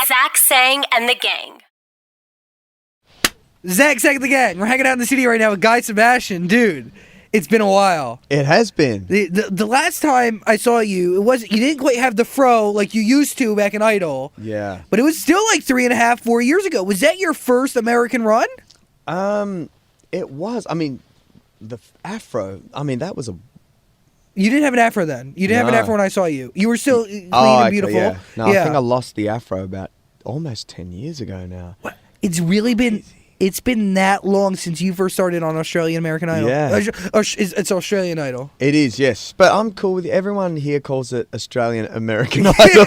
Zach Sang and the gang. Zach Sang and the gang. We're hanging out in the studio right now with Guy Sebastian. Dude, it's been a while. It has been. The last time I saw you, you didn't quite have the fro like you used to back in Idol. Yeah. But it was still like 3.5, 4 years ago. Was that your first American run? It was. I mean, the afro. I mean, that was a. You didn't have an afro then. You didn't have an afro when I saw you. You were still clean and beautiful. Yeah. No, yeah. I think I lost the afro about almost 10 years ago now. It's really been. It's been that long since you first started on Australian American Idol. Yeah. It's Australian Idol. It is, yes. But I'm cool with it. Everyone here calls it Australian American Idol.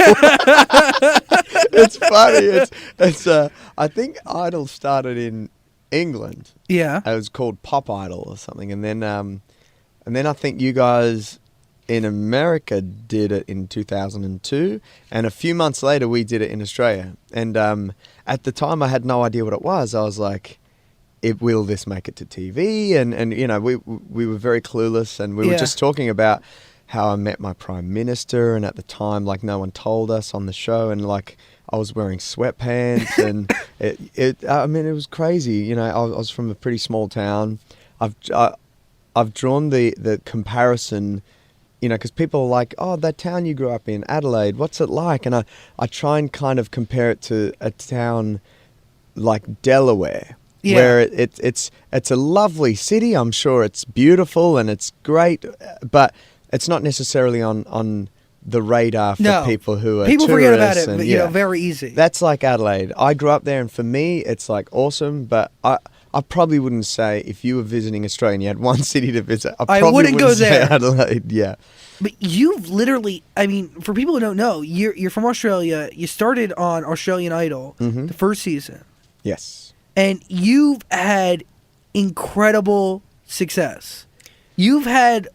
It's funny. It's I think Idol started in England. Yeah. It was called Pop Idol or something. And then I think you guys in America did it in 2002. And a few months later, we did it in Australia. And at the time, I had no idea what it was. I was like, will this make it to TV? And you know, we were very clueless. And we were just talking about how I met my prime minister. And at the time, like, no one told us on the show. And like, I was wearing sweatpants. And I mean, it was crazy. You know, I was from a pretty small town. I've drawn the comparison, you know, because people are like, oh, that town you grew up in, Adelaide, what's it like? And I try and kind of compare it to a town like Delaware, where it's a lovely city. I'm sure it's beautiful and it's great, but it's not necessarily on the radar for people who are people tourists. Forget about it, and, but, you know, very easy. That's like Adelaide. I grew up there, and for me, it's like awesome, but I probably wouldn't say if you were visiting Australia and you had one city to visit, I probably wouldn't go say there. Adelaide, yeah. But you've literally, I mean, for people who don't know, you're from Australia. You started on Australian Idol, the first season. Yes. And you've had incredible success. You've had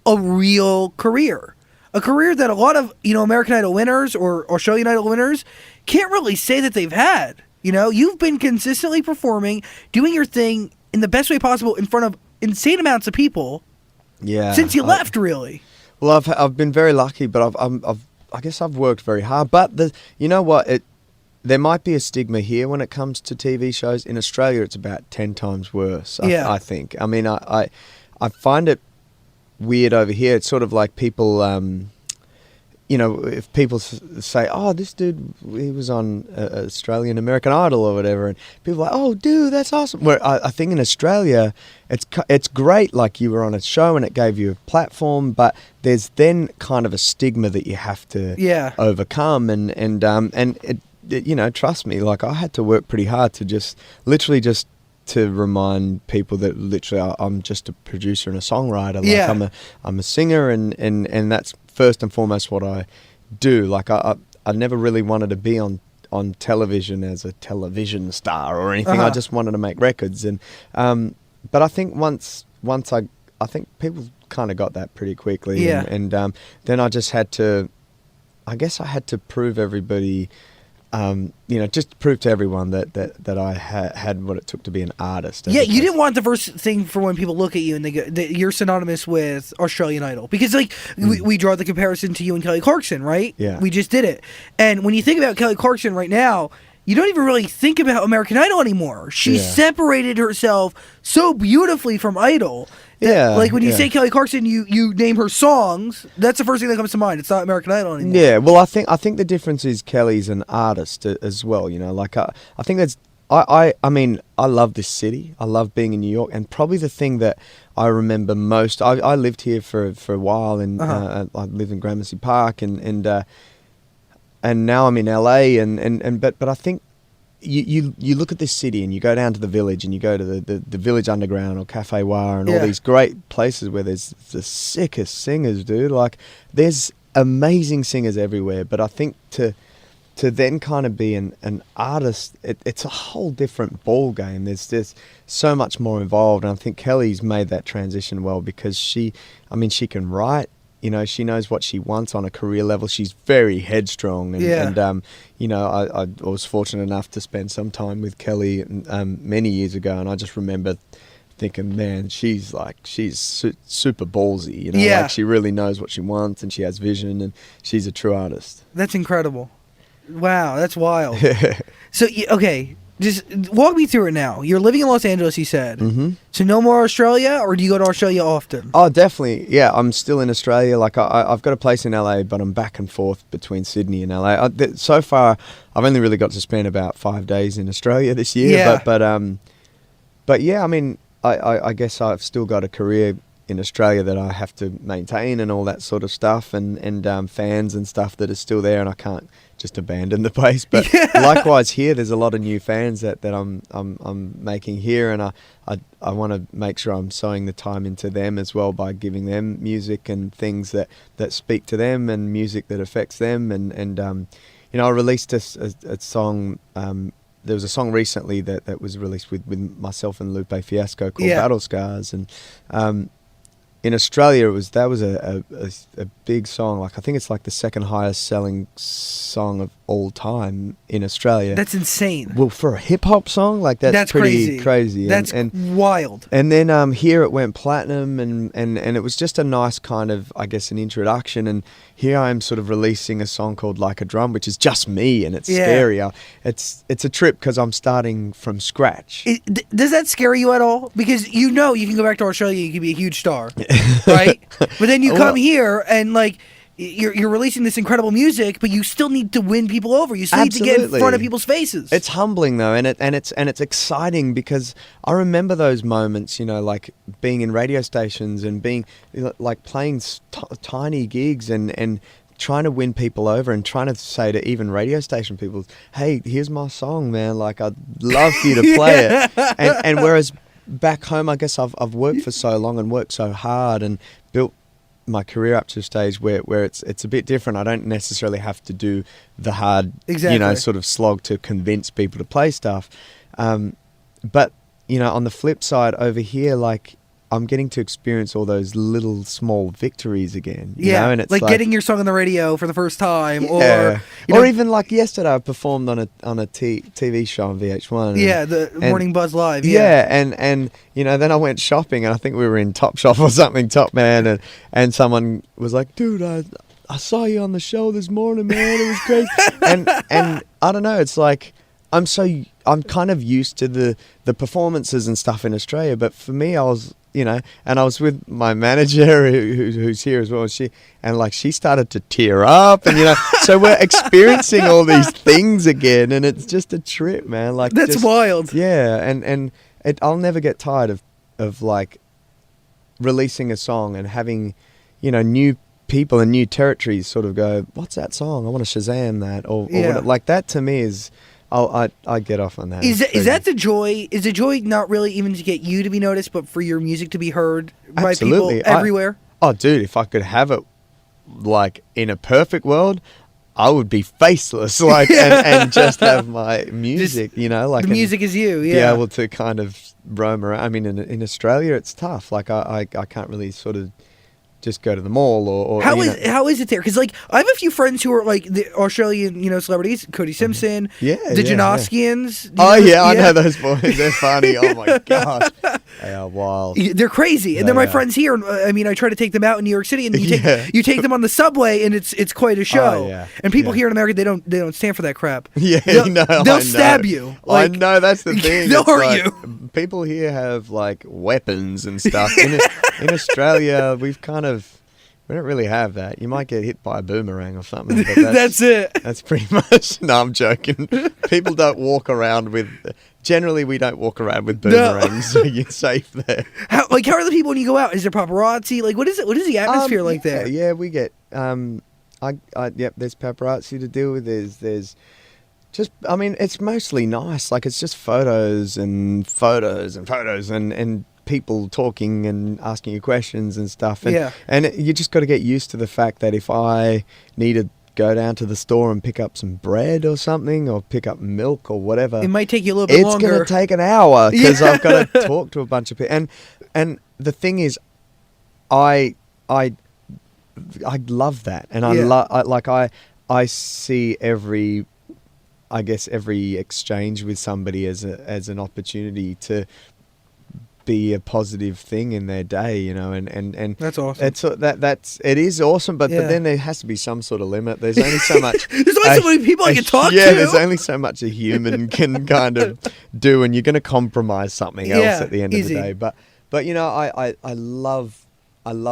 a real career. A career that a lot of, you know, American Idol winners or Australian Idol winners can't really say that they've had. You know, you've been consistently performing, doing your thing in the best way possible in front of insane amounts of people. Yeah. Since you left, really. Well, I've been very lucky, but I guess I've worked very hard. But you know what? There might be a stigma here when it comes to TV shows. In Australia, it's about 10 times worse. I think. I mean, I find it weird over here. It's sort of like people. You know, if people say, oh, this dude, he was on Australian American Idol or whatever, and people are like, oh, dude, that's awesome. Where I think in Australia, it's great, like you were on a show and it gave you a platform, but there's then kind of a stigma that you have to overcome. And it, you know, trust me, like I had to work pretty hard to just to remind people that literally I'm just a producer and a songwriter. Like I'm a singer and that's first and foremost what I do. Like I never really wanted to be on television as a television star or anything. I just wanted to make records. And but I think once I think people kind of got that pretty quickly. Yeah. And then I just had to, I guess I had to prove everybody, you know, just to prove to everyone that I had what it took to be an artist. Yeah, you didn't want the first thing for when people look at you and they go, that you're synonymous with Australian Idol. Because, like, we draw the comparison to you and Kelly Clarkson, right? Yeah. We just did it. And when you think about Kelly Clarkson right now, you don't even really think about American Idol anymore. She separated herself so beautifully from Idol. Like when you say Kelly Clarkson, you name her songs. That's the first thing that comes to mind. It's not American Idol anymore. Yeah, well, I think the difference is Kelly's an artist as well. You know, like I think that's. I mean, I love this city. I love being in New York, and probably the thing that I remember most. I lived here for a while, and I lived in Gramercy Park, and now I'm in LA, but I think. You look at this city and you go down to the village and you go to the Village Underground or Cafe Wire and all these great places where there's the sickest singers, dude. Like, there's amazing singers everywhere. But I think to then kind of be an artist, it's a whole different ball game. There's so much more involved. And I think Kelly's made that transition well because she can write. You know, she knows what she wants on a career level. She's very headstrong. And you know, I was fortunate enough to spend some time with Kelly many years ago. And I just remember thinking, man, she's super ballsy. You know, like she really knows what she wants and she has vision and she's a true artist. That's incredible. Wow, that's wild. So, okay, just walk me through it now. You're living in Los Angeles, you said. Mm-hmm. So no more Australia, or do you go to Australia often? Oh, definitely. Yeah, I'm still in Australia. Like I've got a place in LA, but I'm back and forth between Sydney and LA. So far, I've only really got to spend about 5 days in Australia this year. Yeah. But yeah, I mean, I guess I've still got a career in Australia that I have to maintain and all that sort of stuff, and fans and stuff that are still there, and I can't just abandon the place. But likewise here, there's a lot of new fans that I'm making here, and I want to make sure I'm sowing the time into them as well by giving them music and things that speak to them and music that affects them, and you know, I released a song. There was a song recently that was released with myself and Lupe Fiasco called Battle Scars, and in Australia that was a big song. Like, I think it's like the second highest selling song of all time in Australia. That's insane. Well, for a hip hop song, like that's pretty crazy. That's wild. And then here it went platinum, and it was just a nice kind of, I guess, an introduction. And here I am sort of releasing a song called Like a Drum, which is just me, and it's scary. It's a trip because I'm starting from scratch. Does that scare you at all? Because you know you can go back to Australia, you can be a huge star, right? But then you come here and like you're releasing this incredible music, but you still need to win people over. You still need to get in front of people's faces. It's humbling though, and it's exciting because I remember those moments, you know, like being in radio stations and being like playing tiny gigs and trying to win people over and trying to say to even radio station people, hey, here's my song, man. Like, I'd love for you to play it. And whereas back home, I guess I've worked for so long and worked so hard and built my career up to a stage where it's a bit different. I don't necessarily have to do the hard, you know, sort of slog to convince people to play stuff. But, you know, on the flip side over here, like, I'm getting to experience all those little small victories again. You know? And it's like getting your song on the radio for the first time, or even like yesterday, I performed on a TV show on VH1. The Morning Buzz Live. And you know, then I went shopping, and I think we were in Topshop or something, Top Man, and someone was like, "Dude, I saw you on the show this morning, man. It was crazy." and I don't know, it's like I'm kind of used to the performances and stuff in Australia, but for me, I was, you know, and I was with my manager who's here as well. She started to tear up, and, you know, so we're experiencing all these things again, and it's just a trip, man. Like, that's wild. Yeah, and I'll never get tired of like releasing a song and having, you know, new people and new territories sort of go, what's that song? I want to Shazam that, or like that. To me is, I get off on that. Is that the joy? Is the joy not really even to get you to be noticed, but for your music to be heard by people everywhere? Dude, if I could have it like in a perfect world, I would be faceless, like, and just have my music, you know, like the music is you, be able to kind of roam around. I mean, in Australia, it's tough. Like, I can't really sort of just go to the mall or how is it there? Because, like, I have a few friends who are like the Australian, you know, celebrities, Cody Simpson, the Janoskians. I know those boys. They're funny. Oh my gosh, they are wild. They're crazy, and they're my friends here. I mean, I try to take them out in New York City, and you take them on the subway, and it's quite a show. And people here in America, they don't stand for that crap. They'll stab you. Like, I know, that's the thing. They'll hurt you. People here have like weapons and stuff. In Australia, we don't really have that. You might get hit by a boomerang or something. But that's it. That's pretty much. No, I'm joking. People don't walk around with. Generally, we don't walk around with boomerangs, so you're safe there. How are the people when you go out? Is there paparazzi? Like, what is it? What is the atmosphere like there? Yeah, we get. There's paparazzi to deal with. There's. Just, I mean, it's mostly nice. Like, it's just photos and people talking and asking you questions and stuff. And you just got to get used to the fact that if I need to go down to the store and pick up some bread or something, or pick up milk or whatever, it might take you a little bit longer. It's going to take an hour because I've got to talk to a bunch of people. And the thing is, I love that, and I see every exchange with somebody as an opportunity to be a positive thing in their day, you know, and that's awesome. It is awesome, but then there has to be some sort of limit. There's only so much. There's only so many people I can talk to. Yeah, there's only so much a human can kind of do, and you're going to compromise something else at the end of the day. But you know, I love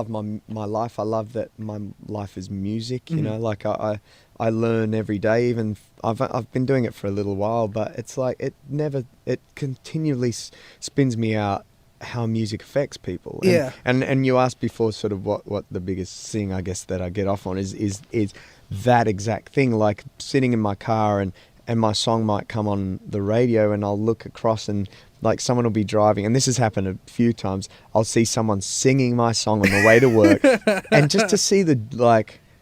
my life. I love that my life is music. You know, like I learn every day. Even I've been doing it for a little while, but it's like it continually spins me out how music affects people. And you asked before sort of what the biggest thing I guess that I get off on is that exact thing. Like sitting in my car and my song might come on the radio and I'll look across and like someone will be driving, and this has happened a few times. I'll see someone singing my song on the way to work, and just to see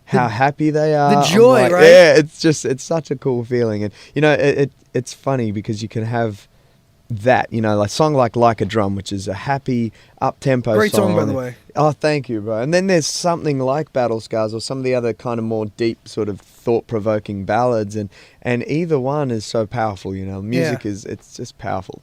how happy they are, the joy, right? Yeah, it's such a cool feeling. And you know, it's funny because you can have that, you know, like a song like a Drum, which is a happy up-tempo great song, by the way. Oh, thank you, bro. And then there's something like Battle Scars or some of the other kind of more deep sort of thought-provoking ballads, and either one is so powerful, you know. Music it's just powerful.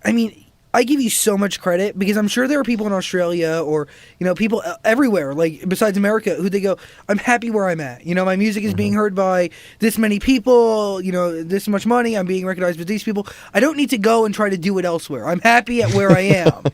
I mean, I give you so much credit because I'm sure there are people in Australia or, you know, people everywhere, like besides America, who they go, I'm happy where I'm at. You know, my music is being heard by this many people, you know, this much money. I'm being recognized with these people. I don't need to go and try to do it elsewhere. I'm happy at where I am.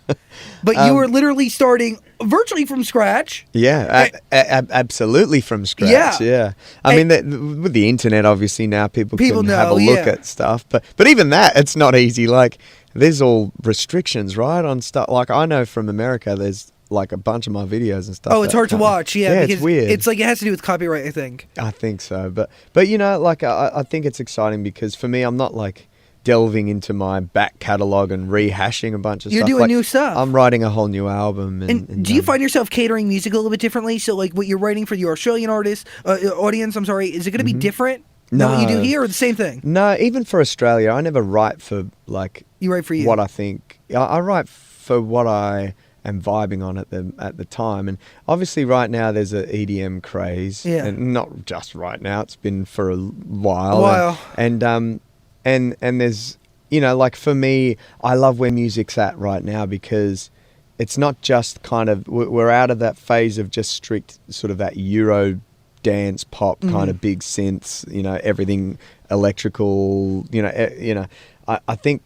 But you are literally starting virtually from scratch. Yeah, absolutely from scratch. Yeah. I mean, with the internet, obviously now people can have a look at stuff. But even that, it's not easy. Like, there's all restrictions, right, on stuff. Like, I know from America, there's like a bunch of my videos and stuff. Oh, it's hard to watch. Yeah, it's weird. It's like it has to do with copyright, I think. I think so. But you know, like I think it's exciting because for me, I'm not like delving into my back catalogue and rehashing a bunch of stuff. You're doing new stuff. I'm writing a whole new album. And do you find yourself catering music a little bit differently? So like what you're writing for your Australian audience, is it going to be different than what you do here, or the same thing? No, even for Australia, I never write for like... You write for you. What I think. I write for what I am vibing on at the time. And obviously right now there's an EDM craze. Yeah. And not just right now, it's been for a while. And there's, you know, like for me, I love where music's at right now because it's not just kind of, we're out of that phase of just strict sort of that Euro dance pop kind of big synths, you know, everything electrical, you know, I think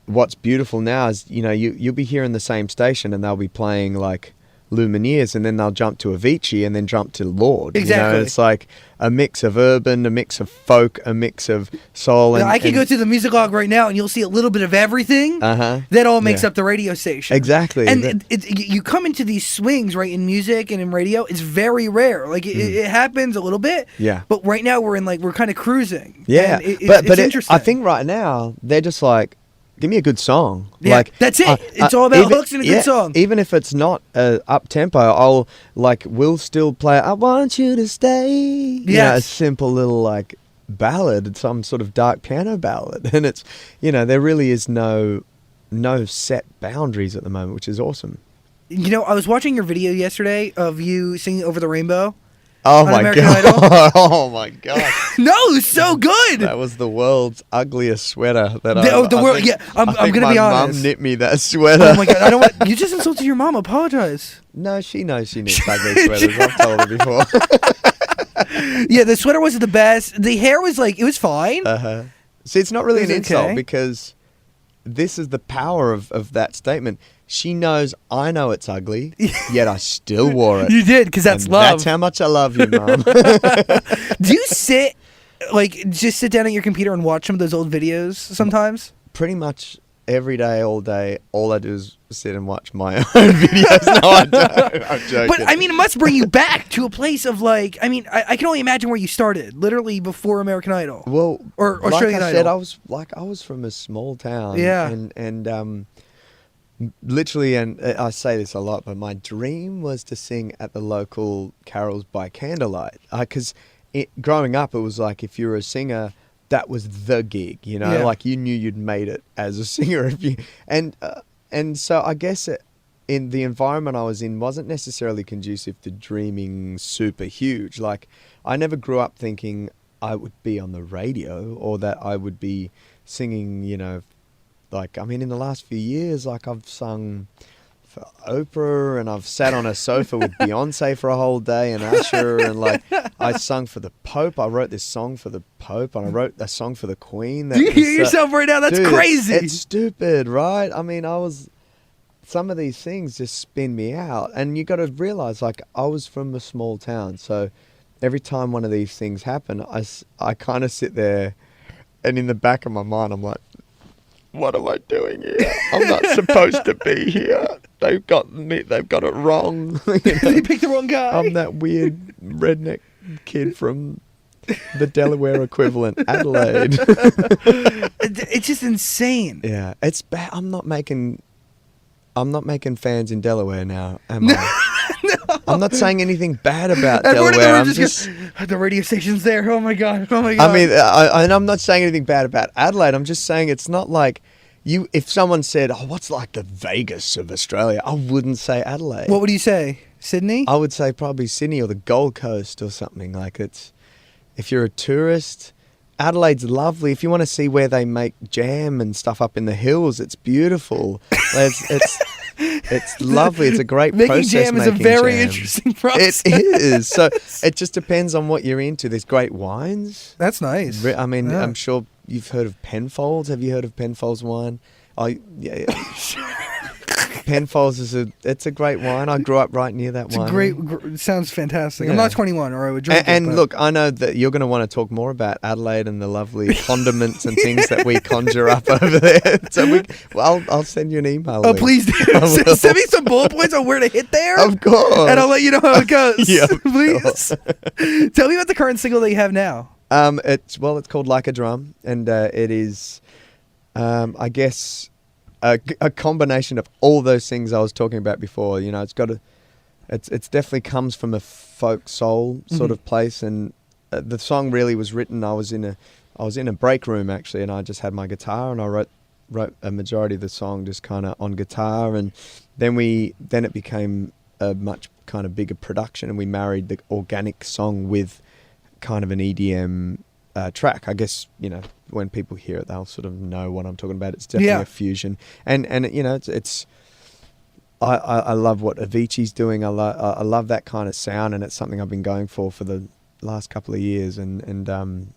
what's beautiful now is, you know, you'll be hearing the same station and they'll be playing like Lumineers and then they'll jump to Avicii and then jump to Lord. Exactly. You know, it's like a mix of urban, a mix of folk, a mix of soul. And I can go through the music log right now and you'll see a little bit of everything. That all makes up the radio station. Exactly. And you come into these swings, right, in music and in radio. It's very rare. Like it happens a little bit. Yeah. But right now we're kind of cruising. Yeah. It's interesting. I think right now they're just like, give me a good song. Yeah, like that's it. It's all about hooks and a good song. Even if it's not up tempo, we'll still play I Want You to Stay. Yes. You know, a simple little like ballad, some sort of dark piano ballad. And it's, you know, there really is no set boundaries at the moment, which is awesome. You know, I was watching your video yesterday of you singing Over the Rainbow. Oh my god! Oh my god! No, it was so good. That was the world's ugliest sweater that I'm gonna be honest. My mum knit me that sweater. Oh my god! I don't want you just insulted your mom. Apologize. No, she knows she knits ugly sweaters. I've told her before. Yeah, the sweater wasn't the best. The hair was like it was fine. See, it's not really an insult okay. because this is the power of that statement. She knows I know it's ugly, yet I still wore it. You did, because that's love. That's how much I love you, Mom. Do you just sit down at your computer and watch some of those old videos sometimes? Pretty much every day, all day. All I do is sit and watch my own videos. No, I don't. I'm joking. But, I mean, it must bring you back to a place of, like, I mean, I can only imagine where you started, literally before American Idol. Well, or Australian like I Idol. said, I was from a small town. Yeah. And literally, and I say this a lot, but my dream was to sing at the local carols by candlelight. Because growing up, it was like if you were a singer, that was the gig, you know? Yeah. Like you knew you'd made it as a singer. And so I guess in the environment I was in wasn't necessarily conducive to dreaming super huge. Like I never grew up thinking I would be on the radio or that I would be singing, you know, Like, I mean, in the last few years, like I've sung for Oprah, and I've sat on a sofa with Beyonce for a whole day, and Usher, and like I sung for the Pope. I wrote this song for the Pope, and I wrote a song for the Queen. Do you hear yourself right now? That's dude, crazy. It's stupid, right? I mean, some of these things just spin me out, and you got to realize, like, I was from a small town, so every time one of these things happen, I kind of sit there, and in the back of my mind, I'm like, what am I doing here? I'm not supposed to be here. They've got it wrong. You know? They picked the wrong guy. I'm that weird redneck kid from the Delaware equivalent, Adelaide. It's just insane. Yeah, it's bad. I'm not making fans in Delaware now, am I? No. I'm not saying anything bad about Delaware. I'm just the radio station's there. Oh my god. Oh my god. I mean, and I'm not saying anything bad about Adelaide. I'm just saying it's not like you. If someone said, "Oh, what's like the Vegas of Australia?" I wouldn't say Adelaide. What would you say? Sydney? I would say probably Sydney or the Gold Coast or something. Like, it's, if you're a tourist, Adelaide's lovely. If you want to see where they make jam and stuff up in the hills, it's beautiful. It's lovely. It's a great making process. Jam is a very interesting process. It is. So it just depends on what you're into. There's great wines. That's nice. I mean, yeah. I'm sure you've heard of Penfolds. Have you heard of Penfolds wine? Oh, yeah. Penfolds it's a great wine. I grew up right near that wine. It sounds fantastic. Yeah. I'm not 21, or I would drink and it. And look, I know that you're going to want to talk more about Adelaide and the lovely condiments and things that we conjure up over there. So I'll send you an email. Oh, please do. Send me some bullet points on where to hit there. Of course. And I'll let you know how it goes. Yeah, please. Tell me about the current single that you have now. It's called Like a Drum, and it is, I guess, a combination of all those things I was talking about before. You know, it's definitely comes from a folk soul sort of place, and the song really was written. I was in a break room actually, and I just had my guitar, and I wrote a majority of the song just kind of on guitar, and then it became a much kind of bigger production, and we married the organic song with kind of an EDM track. I guess, you know, when people hear it, they'll sort of know what I'm talking about. It's definitely a fusion, and you know, it's I love what Avicii's doing. I love that kind of sound, and it's something I've been going for the last couple of years, and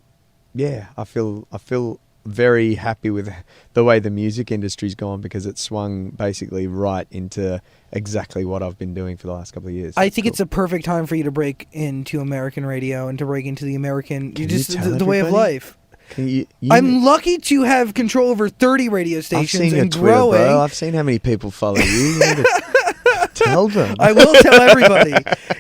yeah, I feel very happy with the way the music industry's gone, because it swung basically right into exactly what I've been doing for the last couple of years. I think it's a perfect time for you to break into American radio and to break into the American, the way of life. I'm lucky to have control over 30 radio stations. I've seen your Twitter, bro. I've seen how many people follow you. Tell them. I will tell everybody.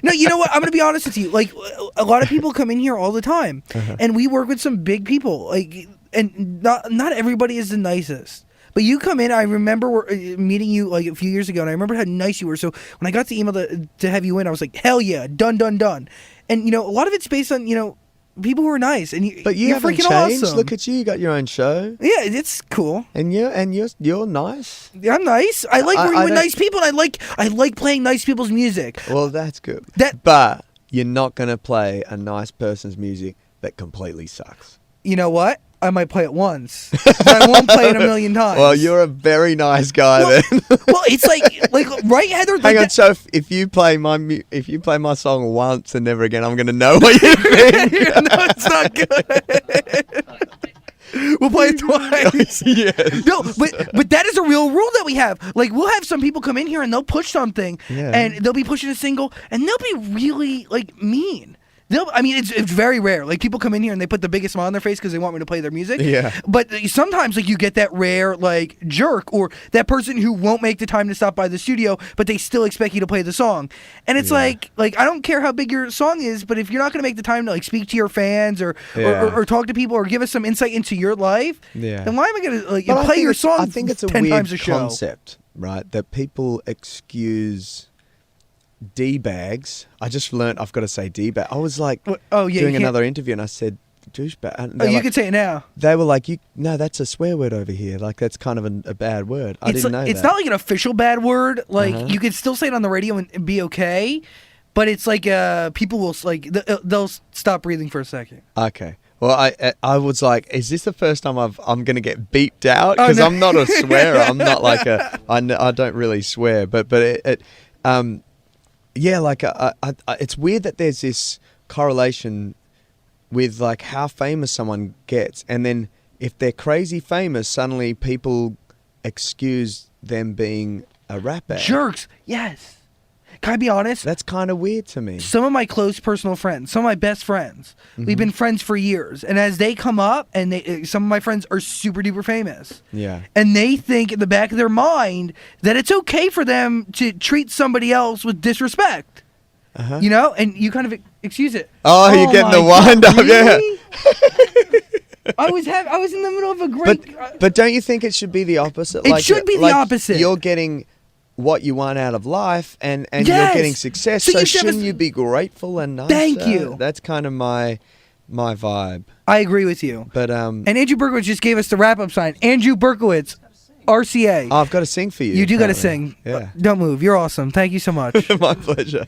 No, you know what? I'm going to be honest with you. Like, a lot of people come in here all the time, and we work with some big people. Like, and not everybody is the nicest. But you come in, I remember meeting you like a few years ago, and I remember how nice you were. So when I got the email to have you in, I was like, hell yeah, done. And, you know, a lot of it's based on, you know, people who are nice. And but you you're haven't freaking changed. awesome. Look at you. You got your own show. Yeah, it's cool. And you're nice. Yeah, I'm nice. I like working with nice people, and I like playing nice people's music. Well, that's good. But you're not going to play a nice person's music that completely sucks. You know what? I might play it once, but I won't play it a million times. Well, you're a very nice guy then. Well, it's like right, Heather. Hang on, so if you play my song once and never again, I'm going to know what you think. No, it's not good. We'll play it twice. Yes. No, but that is a real rule that we have. Like, we'll have some people come in here and they'll push something, and they'll be pushing a single, and they'll be really like mean. I mean, it's very rare. Like, people come in here and they put the biggest smile on their face because they want me to play their music. Yeah. But sometimes, like, you get that rare, like, jerk or that person who won't make the time to stop by the studio, but they still expect you to play the song. And it's like I don't care how big your song is, but if you're not going to make the time to, like, speak to your fans or talk to people or give us some insight into your life, then why am I going to, like, play your song 10 times a show? I think it's a weird concept, right, that people excuse D-bags. I just learned I've got to say D-bag. I was like doing another interview, and I said douchebag. You can say it now. They were like, no, that's a swear word over here. Like, that's kind of a bad word. I didn't know that. It's not like an official bad word. Like, you can still say it on the radio and be okay, but it's like people will, like, they'll stop breathing for a second. Okay. Well, I was like, is this the first time I'm going to get beeped out? Because no. I'm not a swearer. I'm not like I don't really swear. But yeah, like it's weird that there's this correlation with like how famous someone gets. And then if they're crazy famous, suddenly people excuse them being a rapper. Jerks. Yes. Can I be honest? That's kind of weird to me. Some of my close personal friends, some of my best friends, we've been friends for years. And as they come up, and some of my friends are super duper famous. Yeah. And they think in the back of their mind that it's okay for them to treat somebody else with disrespect. You know? And you kind of excuse it. Oh, you're getting the wind up, really? Yeah. I was in the middle of a great... But don't you think it should be the opposite? It should be the opposite. You're getting what you want out of life, and Yes. you're getting success. So So you should have shouldn't you be grateful and nice? Thank you. That's kind of my vibe. I agree with you. But And Andrew Berkowitz just gave us the wrap-up sign. Andrew Berkowitz, RCA. I've got to sing for you. You do got to apparently. sing. Yeah. Don't move. You're awesome. Thank you so much. My pleasure.